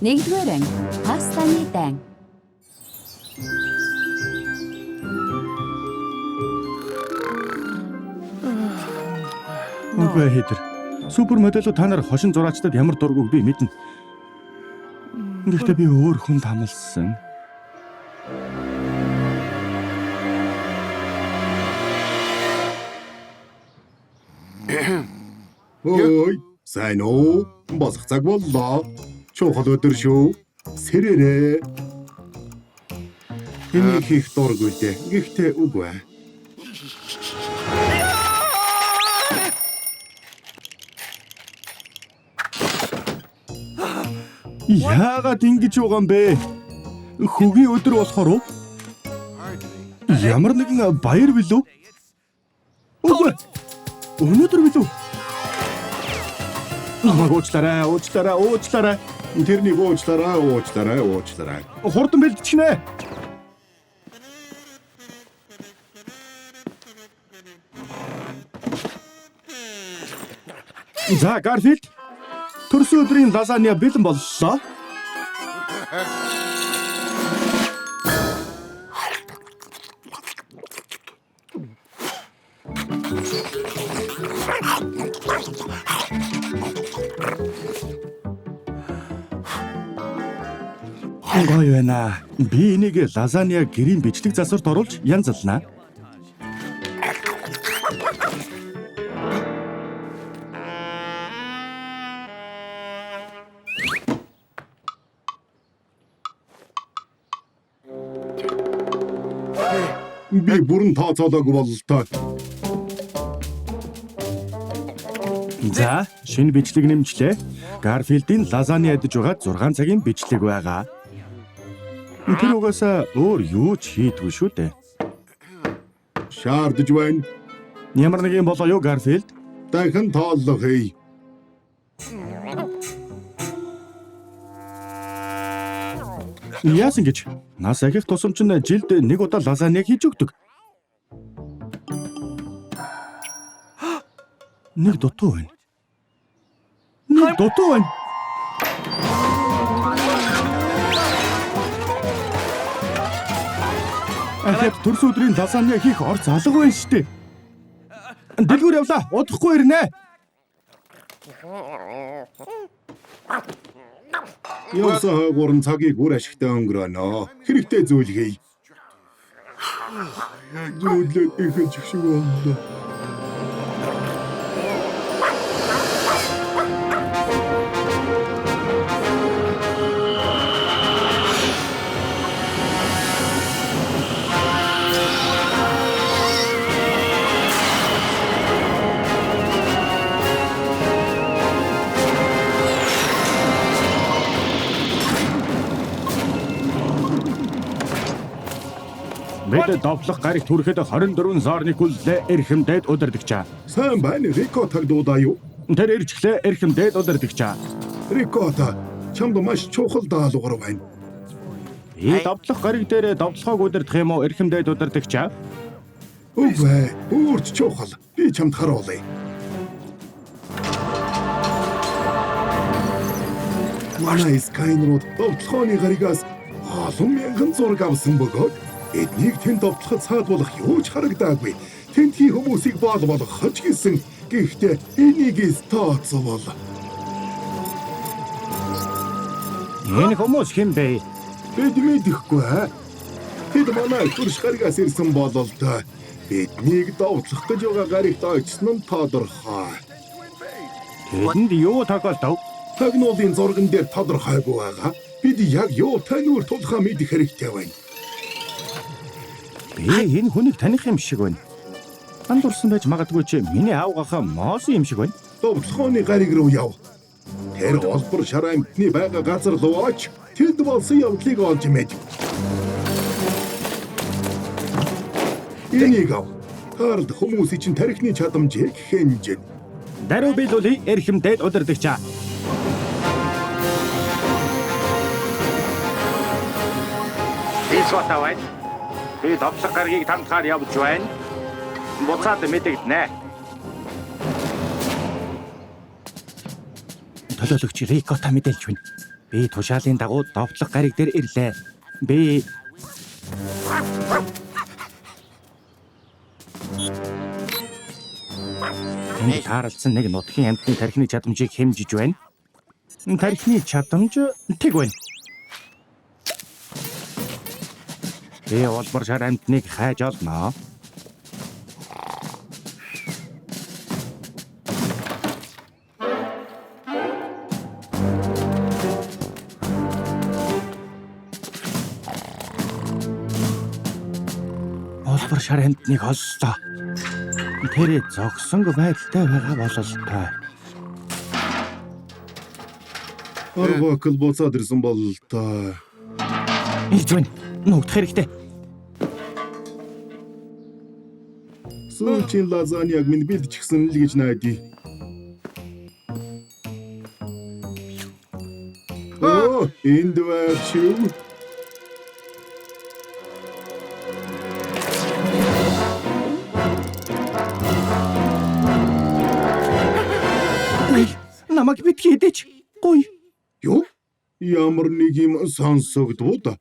Нэгдүгээр анги пастаны дан. Үгүй хэтэр. Супермодельо та нар хошин зураачдад ямар дургуг би мэднэ. Гэхдээ би өөр хүнд хамлсан. Ой, сайн уу? Босох цаг боллоо. Чухал өдөр шүү. Сэрээрээ. Энийг хийх дургүй дээ. Гэхдээ үгүй. Яагаад ингэж байгаа юм бэ? Хөгийн өдөр болохоор уу? Ямар нэгэн баяр билүү? Үгүй. Өнөөдөр билүү? Уучлаарай. Тэрнийг уучлаарай. Хурдан бэлдчихнэ. За, Гарфилд. Төрсөн өдрийн лазанья бэлэн боллоо. Гоё байна. Би энийг лазанья гэрийн бичлэг засварт оруулж янзлнаа. Би бүрэн тооцоолоогүй бололтой. За, шинэ бичлэг нэмжлээ. Гарфилдийн лазанья ядж байгаа 6 цагийн бичлэг байгаа. Тэр угаасаа өөр юу ч хийдгүй шүү дээ. Шаардж байна. Ямар нэг юм болоо юу, Гарфилд? Дахин тооллоо хий. Яасан гэж? Нас ахих тусам чинь жилд нэг удаа лазанья хийж өгдөг. Нэг дутуу байна. Ахад төрсөн өдрийн лазанья хийх орц алга байна штэ. Дэлгүүр явлаа. Удахгүй ирнэ. Явсаа гурван цагийг бүр ашигтай өнгөрөөнө. Хэрэгтэй зүйл хий. Зүйлээ ихэж шиг боллоо. Бид довтлох гариг түрэхэд 24 зорныг хүллээ эрхэмдээд удирдагчаа. Сайн байна. Рико тагдуудаа юу? Тэр иржлээ эрхэмдээд удирдагчаа. Рикота, чамд маш чухал даалгавар байна. И довтлох гариг дээр довтлохыг удирдах юм уу эрхэмдээд удирдагчаа? Үгүй, өөрч чухал. Би чамд харуулъя. Манай скайнерууд довтлохооны гаригаас олон мянган зураг авсан бөгөөд эднийг тэнд довтлоход саадуулах юу ч харагдаагүй. Тэнтхий хүмүүсийг болгох гэсэн. Гэхдээ энийг тооцоолол. Энэ хүмүүс хэн бэ? Бид мэдэхгүй. Тэд манай хурш гаригаас ирсэн бололтой. Биднийг довтлох гэж байгаа гаригт очсон нь тодорхой. Тэдэнд юу тохиолдов? Тагнуулын зурган дээр тодорхойгүй байгаа. Бид яг юу таниур тулхаа мэдэх хэрэгтэй байна. Би энэ хүнийг таних юм шиг байна. Андуурсан байж магадгүй чи миний аавгахаа моосон юм шиг байна. Довтлохооны гариг руу яв. Тэр олбор шараа амтны байгаа газар руу оч. Тэд болсон явдлыг олж мэд. Энийг ав. Харалт хүмүүсийн чинь тарихны чадамжийг хэнжин. Даруй биелүүлээ эрхэмдээд удирдагчаа. Исватавай. Би довтлох гаригийг тантахаар явж байна. Буцаад мэдэгдэнэ. Төлөөлөгч Рикота мэдээлж байна. Би тушаалын дагуу довтлох гариг дээр ирлээ. Би энд тааралцсан нэг нутгийн амьтны тархины чадамжийг хэмжиж байна. Тархины чадамж тэг байна. Би улбар шар амьтныг хайж олноо. Улбар шар амьтныг оллоо. Тэр зогсонг байдалтай байгаа бололтой. Арвакл буцаад ирсэн бол та. Илж байна. Нуугдах хэрэгтэй. Сүүлийн лазаньяг минь бэлдчихсэн л гэж найдаа. Энд варчив. Намайг битгий дэч. Гуй. Юу? Ямар нэг юм сонсогдвоо да.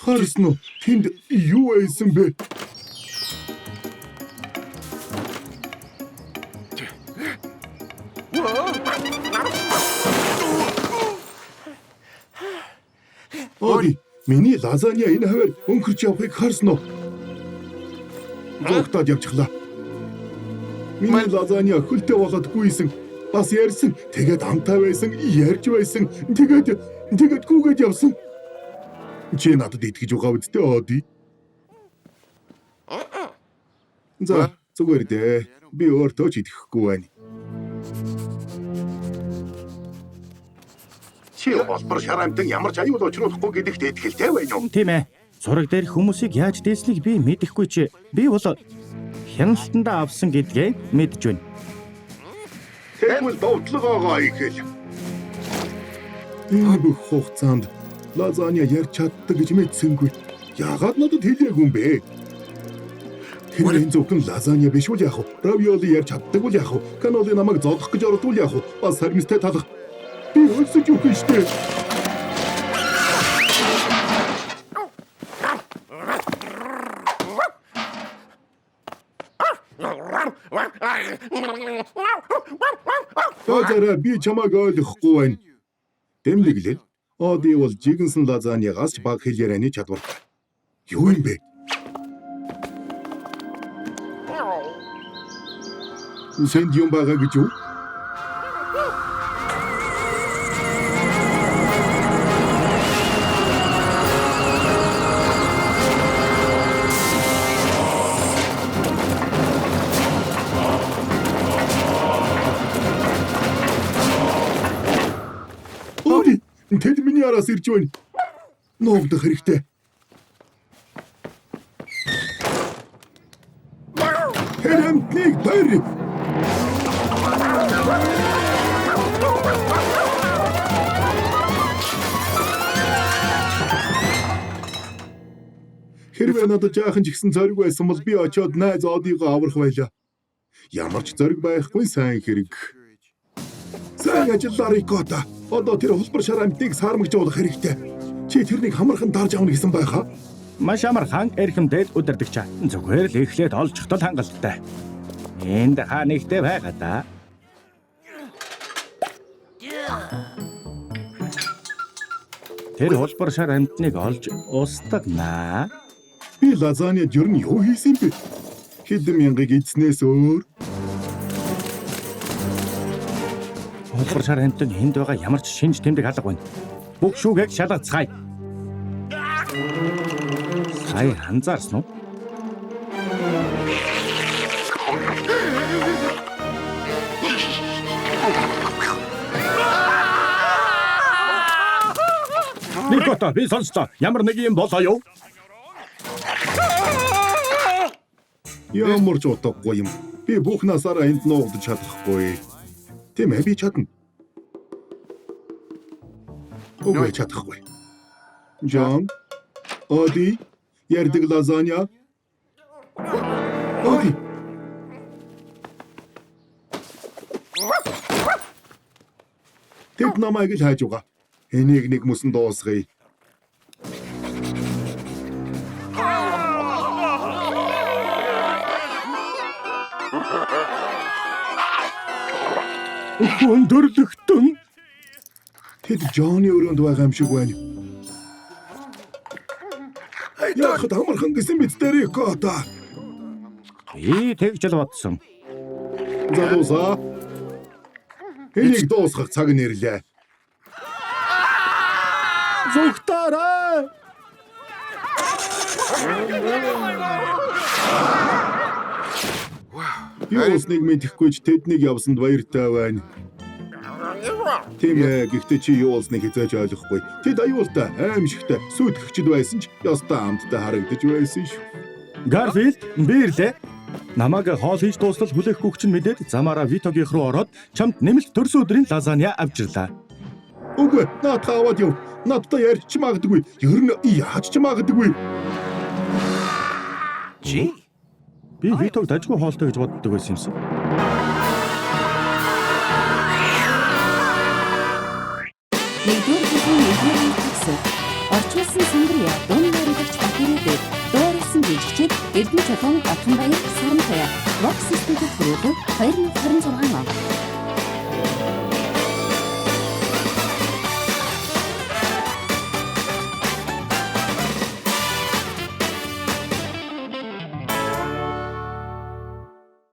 Харсан уу? Тэнд юу байсан бэ? Оди, миний лазанья энэ хавар өнгөрч явахыг харсан уу? Зогтоод явчихлаа. Миний лазанья хөлтэй болоодгүйсэн. Бас ярьсан. Тэгээд амтай байсан, ярьж байсан. Тэгээд гүгээд явсан. Чи надад итгэж байгаа үсттэй Оди. За, зүгээр дээ. Би өөртөө ч итгэхгүй байна. Чи улбар шар амьтан ямар ч аюул учруулахгүй гэдэгт итгэлтэй байна уу? Тийм ээ. Зураг дээр хүмүүсийг яаж дээслийг би мэдэхгүй чи. Би бол хяналтандаа авсан гэдгээ мэдж байна. Тэгвэл довтлогоогоо ихэл. Энэ бүх хугацаанд лазанья ярьж чаддаг гэж мэдсэнгүй. Яагаад надад хэлээгүй юм бэ? Тэр энэ зөвхөн лазанья биш үл яах вэ? Равиоли ярьж чаддаг үл яах вэ? Каноли намайг зодох гэж ордвол яах вэ? Бас сармистэй талах. Би өлсөж юу гэж дээ? Тозера би чамайг ойлгохгүй байна. Тэмдэглэл. Оди бол жигэнсэн лазаньягаас ч баг хэл ярианы чадвартай. Юу юм бэ? Сэнд юм байгаа гэж юу? Оди, тэд миний араас ирж байна. Нуугдах хэрэгтэй. Хэрэмтнийг барь! Хэрвээ надад жаахан ч ихсэн зориг байсан бол би очиод найз Одигоо аврах байлаа. Ямар ч зориг байхгүй сайн хэрэг. Сайн ажиллаа Рикота. Одоо тэр хулбар шар амьтныг сармагжуулах хэрэгтэй. Чи тэрнийг хамархан дарж авна гэсэн байхаа? Маш амархан эрхэмдэл удирдагч. Зүгээр л эхлээд олжчихтол хангалттай. Энд хаа нэгтэй байгаа да. Тэр хулбар шар амьтныг олж устгана. Би лазаньяд ер нь юу хийсэн бэ? Хэдэн мянгыг эзснээс өөр. Хулбар шар амьтан энд байгаа ямар ч шинж тэмдэг алга байна. Бүх шүүгийг шалгацгаая. Сая анзаарсан уу? Никота, би сонслоо. Ямар нэг юм болоо юу? Ямар ч утгагүй юм. Би бүх насаараа энд нуугдаж чадахгүй. Тийм ээ, би чадна. Үгүй чадахгүй. Жон. Оди. Ярддаг лазанья. Оди. Тэд намайг л хайж байгаа. Энийг нэг мөсөн дуусгая. Өндөрлөгтөн. Тэд Джонни өрөөнд байгаа юм шиг байна. Яахад амархан гэсэн мэт дээр кота. Тэгж л бодсон. Задуусаа. Энийг дуусгах цаг нэрлээ. Зүгтаарай. Юусныг мэдэхгүй ч тэднийг явсанд баяртай байна. Тийм ээ, гэхдээ чи юусныг хязгаарч ойлгохгүй. Тэд аюултай, аимшигтай, сүйтгэгчд байсан ч ёстой амттай харагдаж байсан шүү. Гарфилд, би ирлээ. Намайг хоол хийж дуустал хүлээхгүй чинь мэдээд замаараа Витогийн руу ороод чамд нэмэлт төрсөн өдрийн лазанья авчирлаа. Үгүй, наад аваад яв. Надтай ярьж ч магадгүй. Ер нь яаж ч магадгүй. Чи? Би Витог дажгүй хоолтой гэж боддог байсан юмсан. Нэгдүгээр бүлгийн нэгдүгээр төгсөв. Орчуулсан Сандриа, дуун найрагч Батэрээд, дуурайсан гэрчид Эрдэнэ чулуун Батанбаяр Саранхая, Вокс студид хүрээгүй 2026 он.